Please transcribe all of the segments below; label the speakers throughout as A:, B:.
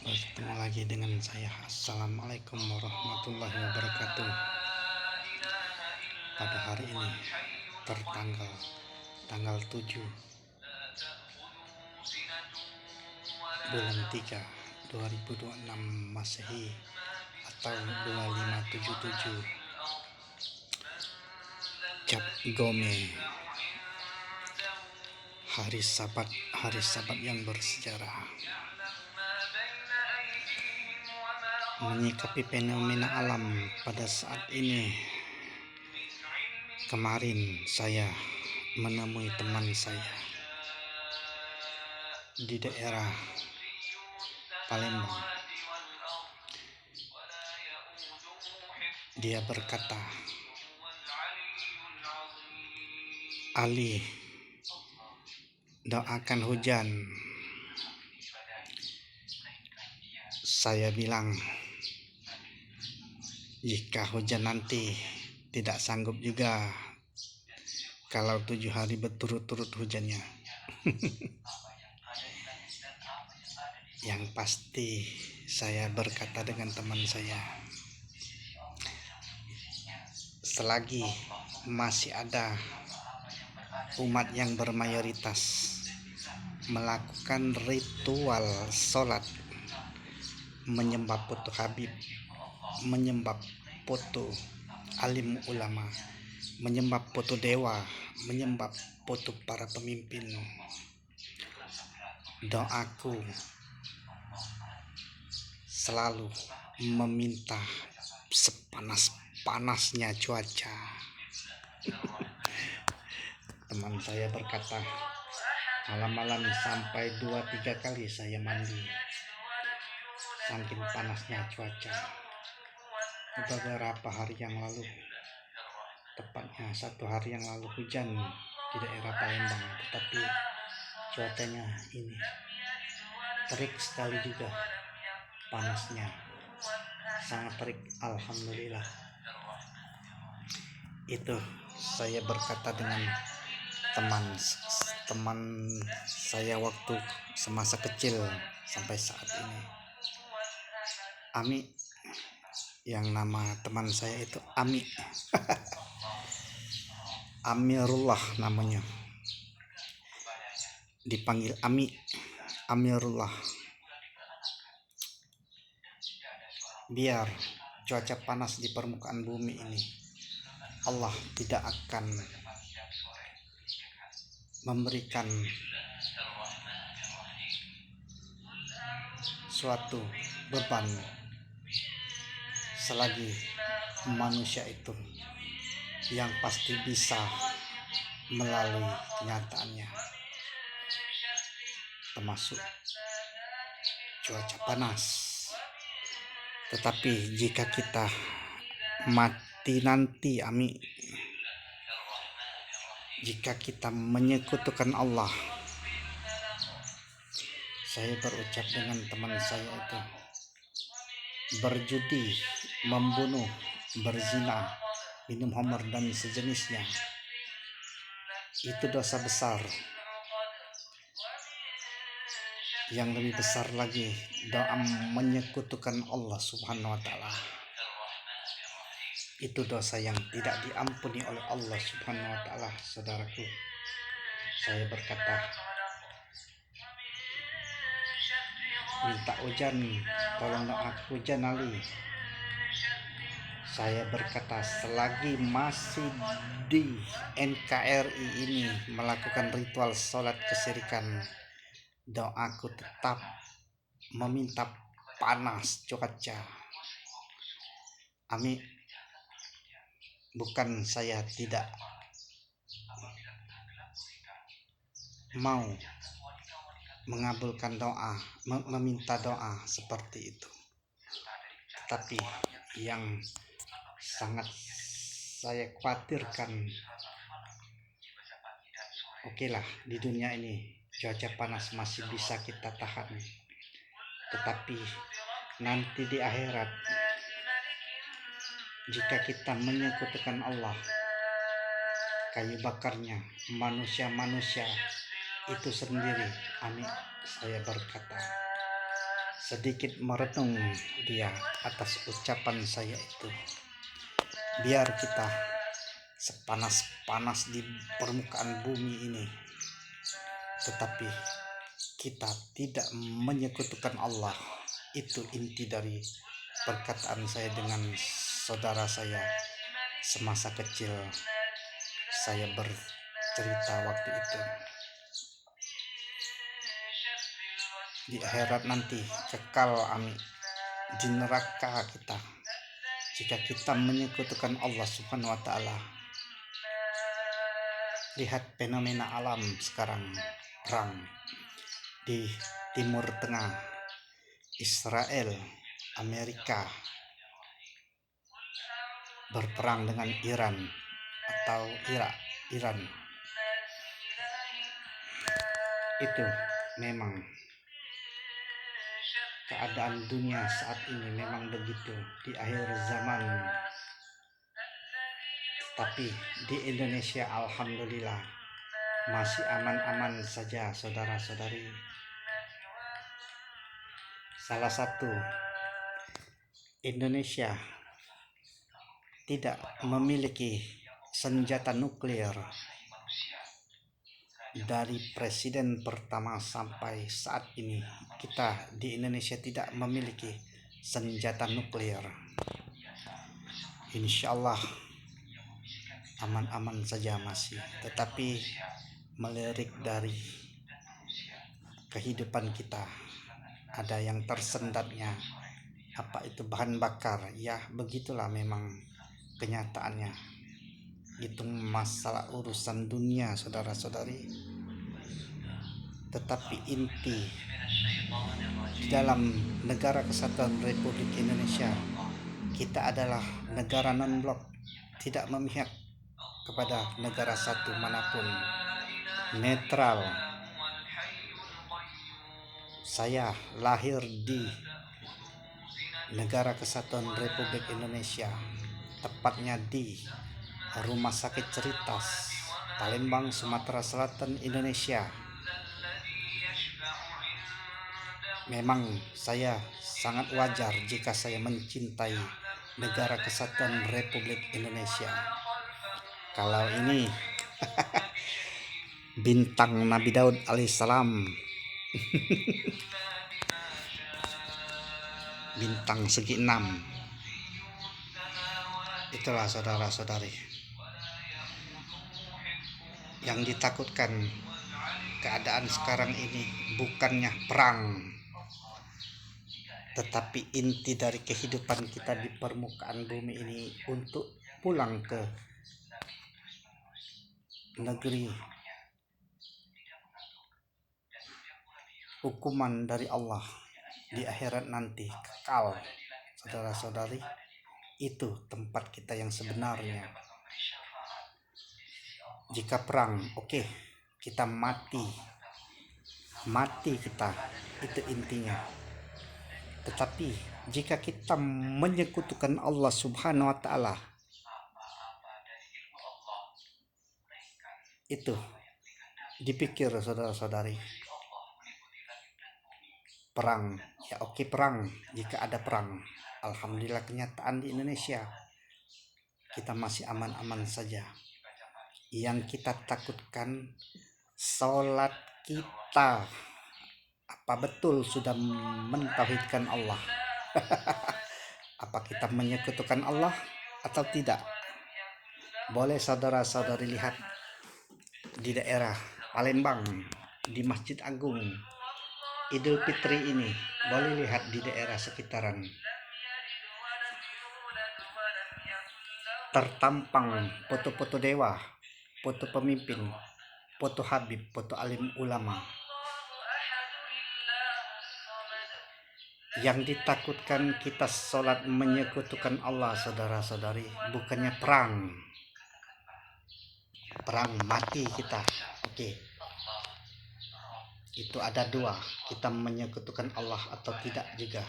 A: Bertemu lagi dengan saya. Assalamualaikum warahmatullahi wabarakatuh. Pada hari ini tanggal 7 bulan 3 2026 Masehi atau 2577 Cap Gome, hari Sabat yang bersejarah. Menyikapi fenomena alam pada saat ini, kemarin saya menemui teman saya di daerah Palembang. Dia berkata, "Ali, doakan hujan." Saya bilang, jika hujan nanti tidak sanggup juga kalau 7 hari berturut-turut hujannya. Yang pasti saya berkata dengan teman saya, selagi masih ada umat yang bermayoritas melakukan ritual sholat, menyembah foto Habib, menyembah foto alim ulama, menyembah foto dewa, menyembah foto para pemimpin, doaku selalu meminta sepanas-panasnya cuaca. Teman saya berkata, malam-malam sampai 2-3 kali saya mandi, saking panasnya cuaca. Beberapa hari yang lalu, tepatnya 1 hari yang lalu, hujan di daerah Palembang, tetapi cuacanya ini terik sekali juga, panasnya sangat terik. Alhamdulillah. Itu saya berkata dengan teman saya waktu semasa kecil sampai saat ini. Ami, yang nama teman saya itu Ami. Amirullah namanya, dipanggil Ami, Amirullah. Biar cuaca panas di permukaan bumi ini, Allah tidak akan memberikan suatu beban selagi manusia itu yang pasti bisa melalui kenyataannya, termasuk cuaca panas. Tetapi jika kita mati nanti, Ami, jika kita menyekutukan Allah, saya berucap dengan teman saya itu, berjudi, membunuh, berzina, minum khamar dan sejenisnya, itu dosa besar. Yang lebih besar lagi, doa menyekutukan Allah Subhanahu wa Ta'ala, itu dosa yang tidak diampuni oleh Allah Subhanahu wa Ta'ala. Saudaraku, saya berkata, minta hujan, tolong doaku hujan Ali. Saya berkata, selagi masih di NKRI ini melakukan ritual sholat kesyirikan, doaku tetap meminta panas cuaca. Ami, bukan saya tidak mau mengabulkan doa, meminta doa seperti itu, tetapi yang sangat saya khawatirkan, okelah, di dunia ini cuaca panas masih bisa kita tahan, tetapi nanti di akhirat, jika kita menyekutukan Allah, kayu bakarnya manusia itu sendiri. Amin. Saya berkata, sedikit merenung dia atas ucapan saya itu. Biar kita sepanas-panas di permukaan bumi ini, tetapi kita tidak menyekutukan Allah. Itu inti dari perkataan saya dengan saudara saya semasa kecil saya bercerita waktu itu. Di akhirat nanti kekal ami di neraka kita jika kita menyekutukan Allah Subhanahu wa taala. Lihat fenomena alam sekarang, perang di Timur Tengah, Israel, Amerika berperang dengan Iran atau Iran. Itu memang keadaan dunia saat ini memang begitu di akhir zaman. Tapi di Indonesia alhamdulillah masih aman-aman saja saudara-saudari. Salah satu, Indonesia tidak memiliki senjata nuklir. Dari presiden pertama sampai saat ini, kita di Indonesia tidak memiliki senjata nuklir. Insya Allah aman-aman saja masih, tetapi melirik dari kehidupan kita ada yang tersendatnya. Apa itu bahan bakar? Ya begitulah memang kenyataannya. Itu masalah urusan dunia saudara-saudari. Tetapi inti di dalam negara kesatuan Republik Indonesia, kita adalah negara non-blok, tidak memihak kepada negara satu manapun, netral. Saya lahir di negara kesatuan Republik Indonesia, tepatnya di Rumah Sakit Ceritas, Palembang, Sumatera Selatan, Indonesia. Memang saya sangat wajar jika saya mencintai negara kesatuan Republik Indonesia. Kalau ini bintang Nabi Daud alaihissalam, bintang segi 6. Itulah saudara-saudari yang ditakutkan. Keadaan sekarang ini bukannya perang, tetapi inti dari kehidupan kita di permukaan bumi ini untuk pulang ke negeri hukuman dari Allah di akhirat nanti, kekal saudara-saudari. Itu tempat kita yang sebenarnya. Jika perang, oke, kita mati kita, itu intinya. Tetapi jika kita menyekutukan Allah Subhanahu wa taala, itu dipikir saudara-saudari. Perang, ya oke perang, jika ada perang. Alhamdulillah kenyataan di Indonesia kita masih aman-aman saja. Yang kita takutkan sholat kita, apa betul sudah mentauhidkan Allah? Apa kita menyekutukan Allah atau tidak? Boleh saudara-saudari lihat di daerah Palembang, di Masjid Agung, Idul Fitri ini, boleh lihat di daerah sekitaran. Tertampang foto-foto dewa, foto pemimpin, foto habib, foto alim ulama. Yang ditakutkan kita sholat menyekutukan Allah saudara-saudari, bukannya perang. Perang mati kita, oke. Itu ada dua, kita menyekutukan Allah atau tidak juga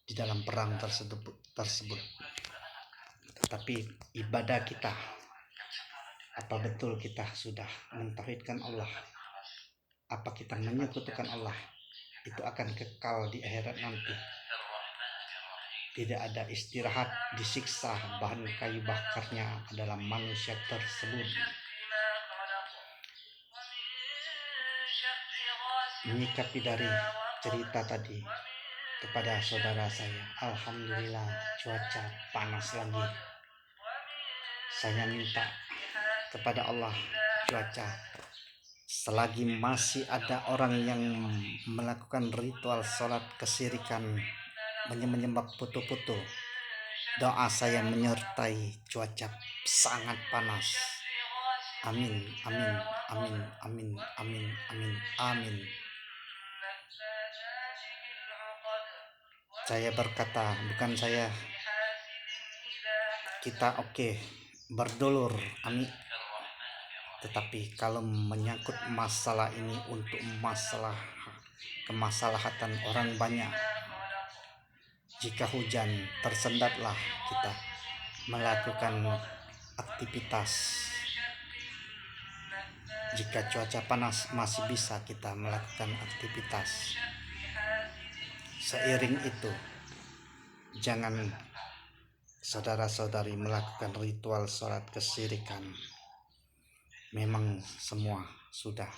A: di dalam perang tersebut. Tetapi ibadah kita, apa betul kita sudah mentauhidkan Allah? Apa kita menyekutukan Allah? itu akan kekal di akhirat nanti. Tidak ada istirahat, disiksa. Bahan kayu bakarnya adalah manusia tersebut. Menyikapi dari cerita tadi kepada saudara saya, alhamdulillah cuaca panas lagi. Saya minta kepada Allah cuaca, selagi masih ada orang yang melakukan ritual sholat kesyirikan, menyembah putu-putu, doa saya menyertai cuaca sangat panas. Amin, amin, amin, amin, amin, amin, amin. Saya berkata, bukan saya, kita berdulur, amin. Tetapi kalau menyangkut masalah ini untuk kemaslahatan orang banyak, jika hujan tersendatlah kita melakukan aktivitas. Jika cuaca panas masih bisa kita melakukan aktivitas. Seiring itu, jangan saudara-saudari melakukan ritual sholat kesyirikan. Memang semua sudah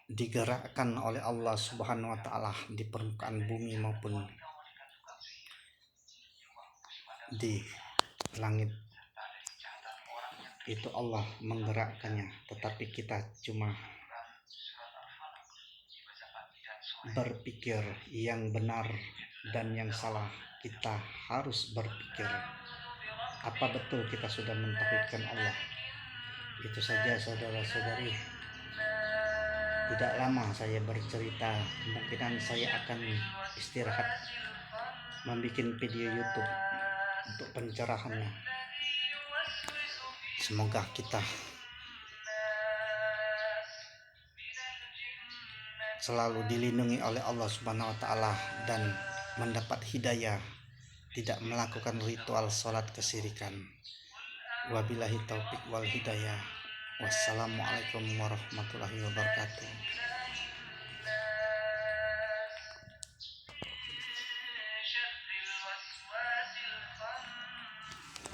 A: digerakkan oleh Allah Subhanahu wa Ta'ala di permukaan bumi maupun di langit. Itu Allah menggerakkannya, tetapi kita cuma berpikir yang benar dan yang salah. Kita harus berpikir, apa betul kita sudah mentauhidkan Allah? Itu saja saudara-saudari. Tidak lama saya bercerita, kemungkinan saya akan istirahat membuat video YouTube untuk pencerahannya. Semoga kita selalu dilindungi oleh Allah Subhanahu wa Ta'ala dan mendapat hidayah, tidak melakukan ritual sholat kesyirikan. Wabillahi taufik wal hidayah. Wassalamualaikum warahmatullahi wabarakatuh.